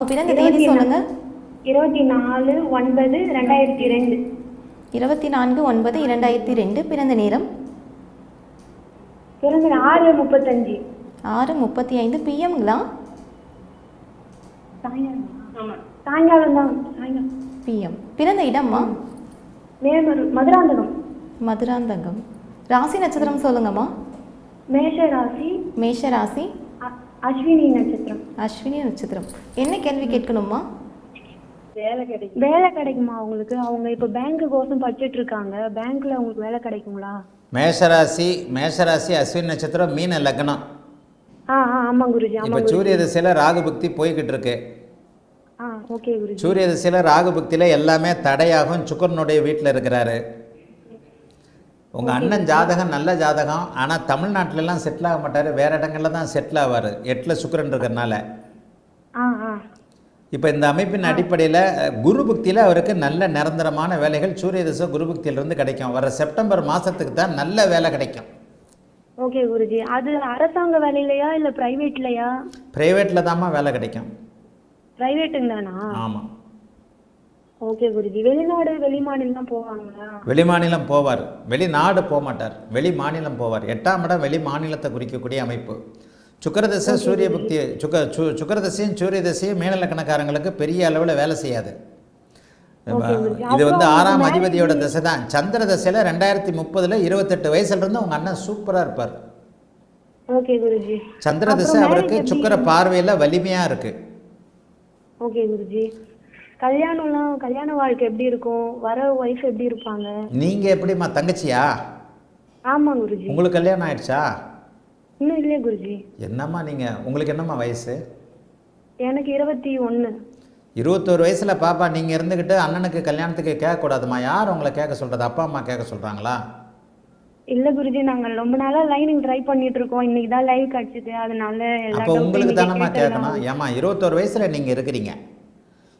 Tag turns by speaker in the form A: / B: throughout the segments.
A: பிறந்த தேதி சொல்லுங்க.
B: 24/9/2002.
A: 24/9/2002. பிறந்த நேரம்
B: பிறந்த 6:35.
A: 6:35 பிஎம்ங்களா?
B: சாயங்காலம் தான்.
A: பிஎம். பிறந்த இடம்மா?
B: மதுராந்தகம்.
A: மதுராந்தகம். ராசி நட்சத்திரம் சொல்லுங்கம்மா.
B: மேஷ ராசி.
A: மேஷ ராசி.
B: அஸ்வினி நட்சத்திரம்.
A: அஸ்வினி நட்சத்திரம். என்ன கேள்வி கேட்கணுமா?
B: வேலை கிடைக்குமா அவங்களுக்கு? அவங்க இப்போ பேங்க்கு கோசம் படிச்சுட்டு இருக்காங்க. பேங்க்ல அவங்களுக்கு வேலை கிடைக்குங்களா?
C: மேஷராசி அஸ்வினி நட்சத்திரம் மீன லக்னம்.
B: ஆமாம் குருஜி.
C: இப்போ சூரிய திசையில் ராகு பக்தி போய்கிட்டு இருக்கு.
B: ஓகே குருஜி.
C: சூரிய திசையில் ராகு பக்தியில் எல்லாமே தடையாகும். சுக்கரனுடைய வீட்டில் இருக்கிறாரு. உங்கள் அண்ணன் ஜாதகம் நல்ல ஜாதகம். ஆனால் தமிழ்நாட்டிலலாம் செட்டில் ஆக மாட்டார். வேறு இடங்களில் தான் செட்டில் ஆவார். 8ல் சுக்கிரன் இருக்கிறனால. இப்போ இந்த அமைப்பின் அடிப்படையில் குரு பக்தியில் அவருக்கு நல்ல நிரந்தரமான வேலைகள் சூரிய திசை குரு பக்தியிலிருந்து கிடைக்கும். வர செப்டம்பர் மாதத்துக்கு தான் நல்ல வேலை கிடைக்கும்.
B: ஓகே குருஜி. அது அரசாங்க வேலையிலையா இல்லை ப்ரைவேட்லையா?
C: ப்ரைவேட்டில் தாம்மா வேலை கிடைக்கும்.
B: ப்ரைவேட்டுங்க தானா?
C: ஆமாம்.
B: ஓகே குருஜி. வெளிநாடு வெளி மாநிலம் போவாங்களா?
C: வெளி மாநிலம் போவார். வெளிநாடு போக மாட்டார். வெளி மாநிலம் போவார். 8ஆம் இடம் வெளி மாநிலத்தை குறிக்கக்கூடிய அமைப்பு. சுக்கரதசை சூரிய பக்தி சுக்கரதசையும் சூரிய தசையும் மீனலக்கணக்காரங்களுக்கு பெரிய அளவில் வேலை செய்யாது. இது 6ஆம் அதிபதியோட தசை தான். சந்திர தசையில் 2030 28 வயசுலேருந்து உங்கள் அண்ணன் சூப்பராக இருப்பார்.
B: ஓகே குருஜி.
C: சந்திர தசை அவருக்கு சுக்கர பார்வையில் வலிமையாக இருக்கு.
B: ஓகே குருஜி. கல்யாண வாழ்க்கை எப்படி இருக்கும்? வர ஒய்ஃப் எப்படி இருப்பாங்க?
C: நீங்கள் எப்படிம்மா தங்கச்சியா?
B: ஆமாம் குருஜி.
C: உங்களுக்கு கல்யாணம் ஆயிடுச்சா?
B: இன்னும் இல்லையே குருஜி.
C: என்னம்மா நீங்கள் உங்களுக்கு என்னம்மா வயசு?
B: எனக்கு 21.
C: 21 வயசில் பாப்பா நீங்கள் இருந்துக்கிட்டு அண்ணனுக்கு கல்யாணத்துக்கு கேட்கக்கூடாதுமா. யார் உங்களை கேட்க சொல்கிறது? அப்பா அம்மா கேட்க சொல்கிறாங்களா?
B: இல்லை குருஜி, நாங்கள் ரொம்ப நாளாக லைனிங் ட்ரை பண்ணிட்டு இருக்கோம். இன்னைக்கு தான் லைவ் கிடச்சிது. அதனால
C: அப்போ உங்களுக்கு தானம்மா கேட்கணும். ஏம்மா 21 வயசில் நீங்கள் இருக்கிறீங்க.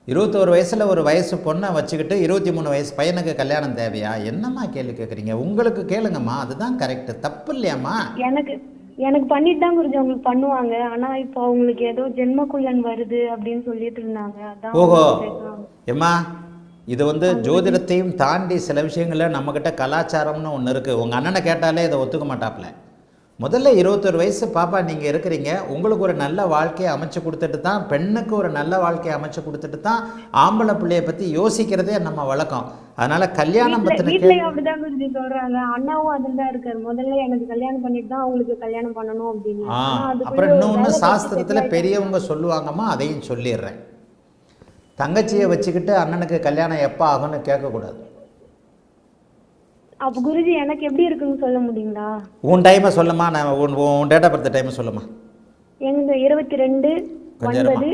C: 21 வயசில் ஒரு வயசு பொண்ணை வச்சுக்கிட்டு 23 வயசு பையனுக்கு கல்யாணம் தேவையா? என்னம்மா கேள்வி கேட்குறீங்க? உங்களுக்கு கேளுங்கம்மா. அதுதான் கரெக்டு. தப்பு இல்லையாம்மா?
B: எனக்கு பண்ணிட்டு தான் குருஜி அவங்களுக்கு பண்ணுவாங்க. ஆனால் இப்போ அவங்களுக்கு ஏதோ ஜென்மக்குள்ளன் வருது அப்படின்னு சொல்லிட்டு இருந்தாங்க. அதான்.
C: ஓஹோ ஏம்மா, இது ஜோதிடத்தையும் தாண்டி சில விஷயங்களில் நம்மக்கிட்ட கலாச்சாரம்னு ஒன்று இருக்குது. உங்கள் அண்ணனை கேட்டாலே இதை ஒத்துக்க மாட்டாப்புல. முதல்ல 21 வயசு பாப்பா நீங்கள் இருக்கிறீங்க. உங்களுக்கு ஒரு நல்ல வாழ்க்கையை அமைச்சு கொடுத்துட்டு தான், பெண்ணுக்கு ஒரு நல்ல வாழ்க்கையை அமைச்சு கொடுத்துட்டு தான் ஆம்பளை பிள்ளைய பற்றி யோசிக்கிறதே நம்ம வழக்கம். அதனால் கல்யாணம் பற்றின
B: அப்படிதான் குருஜி சொல்கிறாங்க. அண்ணாவும் அதில் தான் இருக்காரு. முதல்ல எனக்கு கல்யாணம் பண்ணிட்டு தான் அவங்களுக்கு கல்யாணம் பண்ணணும் அப்படின்னு.
C: அப்புறம் இன்னொன்று சாஸ்திரத்தில் பெரியவங்க சொல்லுவாங்கம்மா, அதையும் சொல்லிடுறேன். தங்கச்சியை வச்சுக்கிட்டு அண்ணனுக்கு கல்யாணம் எப்போ ஆகும்னு கேட்கக்கூடாது.
B: அப்போ குருஜி எனக்கு எப்படி இருக்குன்னு சொல்ல முடியுங்களா?
C: உன் டைமை சொல்லுமா. நான் உன் டேட் ஆஃப் பர்த் டைமை சொல்லுமா.
B: எங்க 22/9.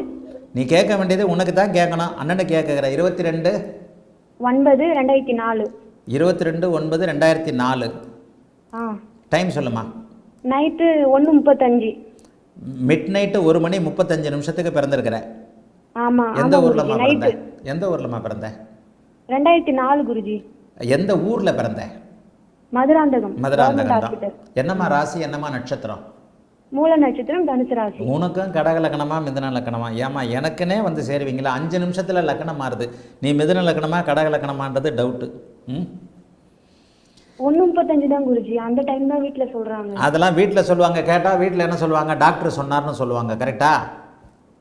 C: நீ கேட்க வேண்டியது உனக்கு தான் கேட்கணும். அண்ணனுக்கு கேட்குற
B: 22/9/2004.
C: 22/9/2004. டைம் சொல்லுமா.
B: நைட்டு 1:35.
C: Mid night 1:35 பிறந்திருக்கிற.
B: ஆமா.
C: எந்த ஊர்லமா பிறந்த? எந்த ஊர்லமா பிறந்த?
B: 2004 குருஜி.
C: எந்த ஊர்ல பிறந்த?
B: மதுராந்தகம்.
C: மதுராந்தகம். என்னம்மா ராசி, என்னம்மா நட்சத்திரம்?
B: மூல நட்சத்திரம், தனுசு ராசி.
C: உனக்கும் கடக லக்கணமா மிதுன லக்கணமா? ஏமா எனக்குன்னே சேருவீங்களா? 5 நிமிஷத்துல லக்கணம் மாறுது. நீ மிதுன லக்கணமா கடக லக்கணமான்றது டவுட்டு.
B: 1:35 தான் குருஜி. அந்த டைம் தான் வீட்டில் சொல்றாங்க.
C: அதெல்லாம் வீட்டில் சொல்லுவாங்க. கேட்டால் வீட்டில் என்ன சொல்லுவாங்க? டாக்டர் சொன்னார்னு சொல்லுவாங்க. கரெக்டா?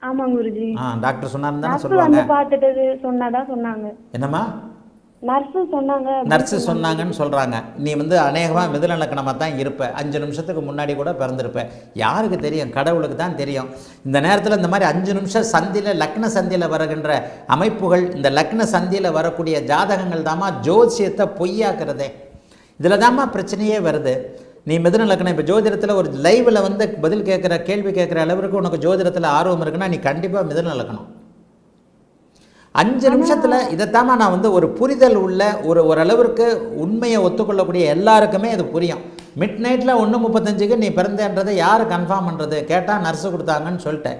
B: ஆமாம் குருஜி.
C: டாக்டர் சொன்னார்னு தானே சொல்லுவாங்க.
B: பார்த்துட்டு சொன்னாதான் சொன்னாங்க.
C: என்னம்மா?
B: நர்ஸு
C: சொன்னாங்கன்னு சொல்கிறாங்க. நீ அநேகமாக மிதுன லக்கணமாக தான் இருப்ப. 5 நிமிஷத்துக்கு முன்னாடி கூட பிறந்திருப்ப. யாருக்கு தெரியும்? கடவுளுக்கு தான் தெரியும். இந்த நேரத்தில் இந்த மாதிரி 5 நிமிஷம் சந்தியில் லக்ன சந்தியில் வருகின்ற அமைப்புகள், இந்த லக்ன சந்தியில் வரக்கூடிய ஜாதகங்கள் தாம்மா ஜோசியத்தை பொய்யாக்குறதே. இதில் தாம்மா பிரச்சனையே வருது. நீ மிதுன லக்னம் இப்போ ஜோதிடத்தில் ஒரு லைவில் பதில் கேட்குற கேள்வி கேட்குற அளவுக்கு உனக்கு ஜோதிடத்தில் ஆர்வம் இருக்குன்னா நீ கண்டிப்பாக மிதுன லக்னம். 5 நிமிஷத்தில் இதைத்தாம்மா நான் ஒரு புரிதல் உள்ள ஓரளவிற்கு உண்மையை ஒத்துக்கொள்ளக்கூடிய எல்லாருக்குமே அது புரியும். மிட் நைட்டில் 1:35 நீ பிறந்தன்றதை யார் கன்ஃபார்ம் பண்ணுறது? கேட்டால் நர்ஸு கொடுத்தாங்கன்னு சொல்லிட்டேன்.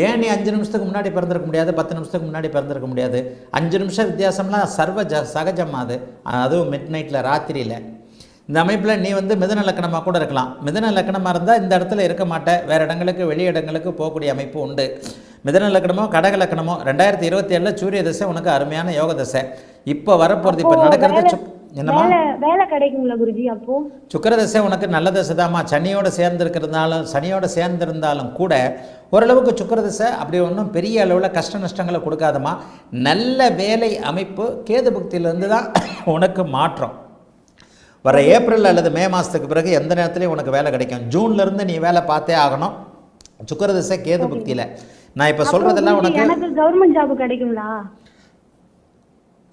C: ஏன் நீ 5 நிமிஷத்துக்கு முன்னாடி பிறந்திருக்க முடியாது? 10 நிமிஷத்துக்கு முன்னாடி பிறந்திருக்க முடியாது? 5 நிமிஷம் வித்தியாசம்லாம் சகஜமாக அது. அதுவும் மிட் நைட்டில், ராத்திரியில். இந்த அமைப்பில் நீ வந்து மிதுன லக்கணமாக கூட இருக்கலாம். மிதுன லக்கணமாக இருந்தால் இந்த இடத்துல இருக்க மாட்டேன், வேறு இடங்களுக்கு வெளி இடங்களுக்கு போகக்கூடிய அமைப்பு உண்டு. மிதுன லக்கணமோ கடக லக்கணமோ 2027 சூரிய தசை உனக்கு அருமையான யோக தசை. இப்போ வரப்போகிறது, இப்போ நடக்கிறது என்னம்மா
B: வேலை கிடைக்குங்களா குருஜி? அப்போ
C: சுக்கிர தசை உனக்கு நல்ல தசை தாம்மா. சனியோட சேர்ந்திருந்தாலும் கூட ஓரளவுக்கு சுக்கிர தசை அப்படி ஒன்றும் பெரிய அளவில் கஷ்ட நஷ்டங்களை கொடுக்காதம்மா. நல்ல வேலை அமைப்பு கேது புக்தியிலேருந்து தான் உனக்கு மாற்றம். வர ஏப்ரல் அல்லது மே மாதத்துக்கு பிறகு எந்த நேரத்துலையும் உனக்கு வேலை கிடைக்கும். ஜூன்லேருந்து நீ வேலை பார்த்தே ஆகணும். சுக்கிர தசை கேது புக்தியில். நான் இப்போ சொல்கிறதெல்லாம் உனக்கு
B: எனக்கு கவர்மெண்ட் ஜாப் கிடைக்குங்களா?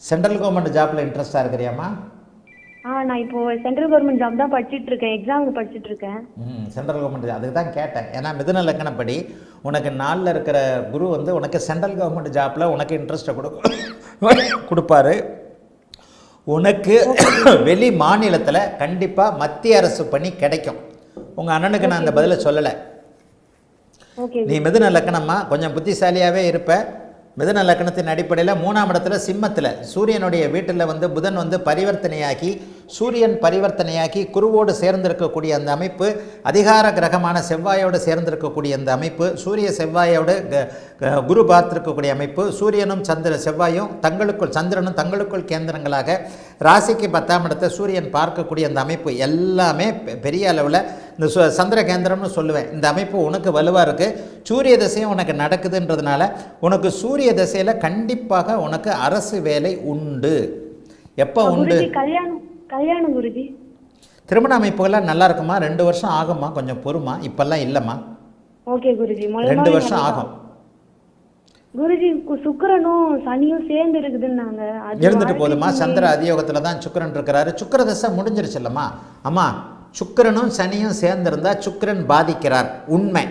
C: சென்ட்ரல் கவர்மெண்ட் ஜாப்பில் இன்ட்ரெஸ்டாக இருக்கிறியாம்மா?
B: நான் இப்போ சென்ட்ரல் கவர்மெண்ட் ஜாப் தான் படிச்சுட்டு இருக்கேன், எக்ஸாமுக்கு படிச்சுட்டு இருக்கேன்.
C: சென்ட்ரல் கவர்மெண்ட் அதுக்கு தான் கேட்டேன். ஏன்னா மிதுன லக்கணப்படி உனக்கு நாளில் இருக்கிற குரு வந்து உனக்கு சென்ட்ரல் கவர்மெண்ட் ஜாப்பில் உனக்கு இன்ட்ரெஸ்ட்டை கொடுப்பாரு. உனக்கு வெளி மாநிலத்தில் கண்டிப்பாக மத்திய அரசு பணி கிடைக்கும். உங்கள் அண்ணனுக்கு நான் அந்த பதிலை சொல்லலை. நீ மிதுன லக்கணமா கொஞ்சம் புத்திசாலியாகவே இருப்ப. மிதுன லக்கணத்தின் அடிப்படையில் 3ஆம் இடத்துல சிம்மத்தில் சூரியனுடைய வீட்டில் வந்து புதன் வந்து பரிவர்த்தனையாகி சூரியன் பரிவர்த்தனையாகி குருவோடு சேர்ந்திருக்கக்கூடிய அந்த அமைப்பு, அதிகார கிரகமான செவ்வாயோடு சேர்ந்திருக்கக்கூடிய அந்த அமைப்பு, சூரிய செவ்வாயோடு குரு பார்த்திருக்கக்கூடிய அமைப்பு, சூரியனும் செவ்வாயும் சந்திரனும் தங்களுக்குள் கேந்திரங்களாக ராசிக்கு 10ஆம் இடத்தை சூரியன் பார்க்கக்கூடிய அந்த அமைப்பு எல்லாமே பெரிய அளவில் இந்த சந்திர கேந்திரம்னு சொல்லுவேன். இந்த அமைப்பு உனக்கு வலுவாக இருக்குது. சூரிய தசையும் உனக்கு நடக்குதுன்றதுனால உனக்கு சூரிய தசையில் கண்டிப்பாக உனக்கு அரசு வேலை உண்டு. எப்போ உண்டு?
B: கல்யாணம் குருஜி.
C: திருமண அமைப்புகள்லாம் நல்லா இருக்குமா? 2 வருஷம் ஆகுமா, கொஞ்சம் பொறுமா. இப்பெல்லாம் இல்லைம்மா.
B: ஓகே குருஜி.
C: 2 வருஷம் ஆகும்
B: குருஜி. சுக்கிரனும் சனியும் சேர்ந்து இருக்குதுன்னாங்க.
C: இருந்துட்டு போதுமா? சந்திர அதியோகத்தில் தான் சுக்கிரன் இருக்கிறாரு. சுக்கிர தசை முடிஞ்சிருச்சு இல்லைம்மா? அம்மா, சுக்கிரனும் சனியும் சேர்ந்திருந்தா சுக்கிரன் பாதிக்கிறார், உண்மை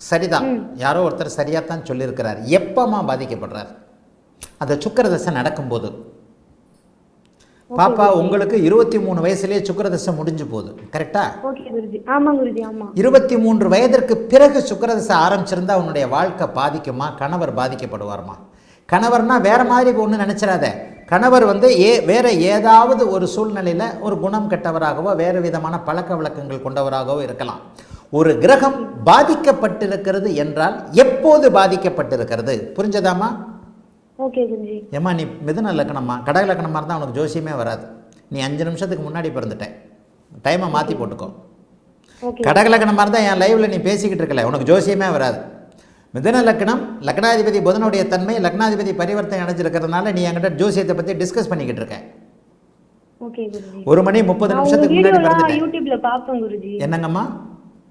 C: சரிதான். யாரோ ஒருத்தர் சரியாகத்தான் சொல்லியிருக்கிறார். எப்பமா பாதிக்கப்படுறார்? அந்த சுக்கிர தசை நடக்கும்போது. பாப்பா, உங்களுக்கு 23 வயசுலேயே சுக்கிர தசை முடிஞ்சு போகுது, கரெக்டா? 23 வயதிற்கு பிறகு சுக்கிர தசை ஆரம்பிச்சிருந்தா உன்னுடைய வாழ்க்கை பாதிக்குமா? கணவர் பாதிக்கப்படுவார்மா? கணவர்னா வேற மாதிரி ஒன்று நினைச்சிடாத. கணவர் வந்து வேற ஏதாவது ஒரு சூழ்நிலையில் ஒரு குணம் கெட்டவராகவோ வேறு விதமான பழக்க வழக்கங்கள் கொண்டவராகவோ இருக்கலாம். ஒரு கிரகம் பாதிக்கப்பட்டிருக்கிறது என்றால் எப்போது பாதிக்கப்பட்டிருக்கிறது, புரிஞ்சதாமா?
B: ஓகே குருஜி.
C: ஏம்மா, நீ மிதுன லக்கணமா கடக லக்கணமாக இருந்தால் உனக்கு ஜோசியமே வராது. நீ 5 நிமிஷத்துக்கு முன்னாடி பிறந்துட்டேன். டைமை மாற்றி போட்டுக்கோ. கடக லக்கணமாக இருந்தால் என் லைவில் நீ பேசிக்கிட்டு இருக்கல, உனக்கு ஜோசியமே வராது. மிதுன லக்கணம், லக்னாதிபதி புதனுடைய தன்மை, லக்னாதிபதி பரிவர்த்தனை அடைஞ்சிருக்கிறதுனால நீ என்கிட்ட ஜோசியத்தை பற்றி டிஸ்கஸ் பண்ணிக்கிட்டு இருக்க. 1 மணி 30 நிமிஷத்துக்கு முன்னாடி பிறந்துட்டேன். என்னங்கம்மா?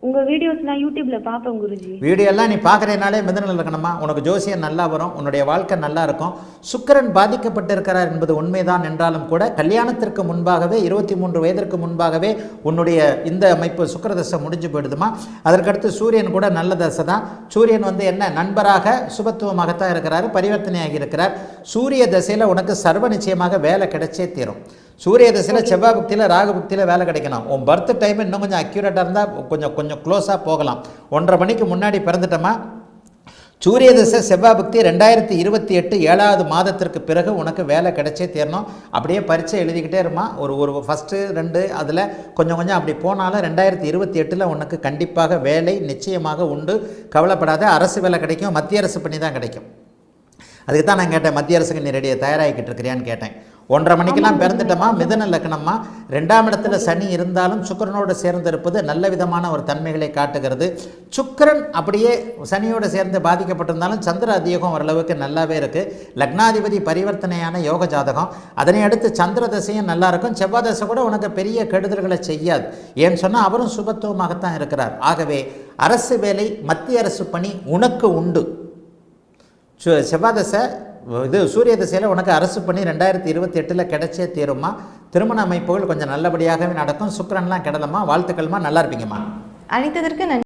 B: உங்க வீடியோஸ்லாம் யூடியூப்ல பாப்பேன் குருஜி.
C: வீடியோ எல்லாம் நீ பார்க்குறதுனாலே மிதுன லக்கணமா உனக்கு ஜோசியம் நல்லா வரும், உன்னுடைய வாழ்க்கை நல்லா இருக்கும். சுக்கிரன் பாதிக்கப்பட்டிருக்கிறார் என்பது உண்மைதான் என்றாலும் கூட கல்யாணத்திற்கு முன்பாகவே 23 வயதிற்கு முன்பாகவே உன்னுடைய இந்த அமைப்பு சுக்கிர தசை முடிஞ்சு போயிடுதுமா. அதற்கடுத்து சூரியன் கூட நல்ல தசை தான். சூரியன் வந்து என்ன நண்பராக சுபத்துவமாகத்தான் இருக்கிறார், பரிவர்த்தனையாகி இருக்கிறார். சூரிய தசையில் உனக்கு சர்வ நிச்சயமாக வேலை கிடைச்சே தீரும். சூரிய தசையில் செவ்வாய் புக்தியில் ராகு புக்தியில் வேலை கிடைக்கணும். உன் பர்த் டைம் இன்னும் கொஞ்சம் அக்யூரேட்டாக இருந்தால் கொஞ்சம் க்ளோஸாக போகலாம். 1.5 மணிக்கு முன்னாடி பிறந்துட்டோமா. சூரிய தசை செவ்வாய் புக்தி 2028 7வது மாதத்திற்கு பிறகு உனக்கு வேலை கிடைச்சே தீரணும். அப்படியே பரீட்சை எழுதிக்கிட்டே இருமா. ஒரு ஃபஸ்ட்டு 2 அதில் கொஞ்சம் அப்படி போனாலும் 2028 உனக்கு கண்டிப்பாக வேலை நிச்சயமாக உண்டு. கவலைப்படாத. அரசு வேலை கிடைக்கும், மத்திய அரசு பண்ணி தான் கிடைக்கும். அதுக்கு தான் நான் கேட்டேன், மத்திய அரசுக்கு நீ ரெடியாக தயாராகிக்கிட்டு இருக்கிறியான்னு கேட்டேன். 1.5 மணிக்கெல்லாம் பிறந்துட்டோமா. மிதுன லக்கணமா 2ஆம் இடத்துல சனி இருந்தாலும் சுக்கிரனோடு சேர்ந்திருப்பது நல்ல விதமான ஒரு தன்மைகளை காட்டுகிறது. சுக்கிரன் அப்படியே சனியோடு சேர்ந்து பாதிக்கப்பட்டிருந்தாலும் சந்திர அதியோகம் ஓரளவுக்கு நல்லாவே இருக்குது. லக்னாதிபதி பரிவர்த்தனையான யோக ஜாதகம். அதனை அடுத்து சந்திர தசையும் நல்லா இருக்கும். செவ்வாய் தசை கூட உனக்கு பெரிய கெடுதல்களை செய்யாது. ஏன்னு சொன்னால் அவரும் சுபத்துவமாகத்தான் இருக்கிறார். ஆகவே அரசு வேலை, மத்திய அரசு பணி உனக்கு உண்டு. செவ்வாய் தசை சூரிய திசையில் உனக்கு அரசு பண்ணி 2028 கிடைச்சே தீருமா. திருமண அமைப்புகள் கொஞ்சம் நல்லபடியாகவே நடக்கும். சுக்கிரன்லாம் கெடலமா. வாழ்த்துக்கள்மா, நல்லா இருப்பீங்கம்மா.
A: அழைத்ததற்கு நன்றி.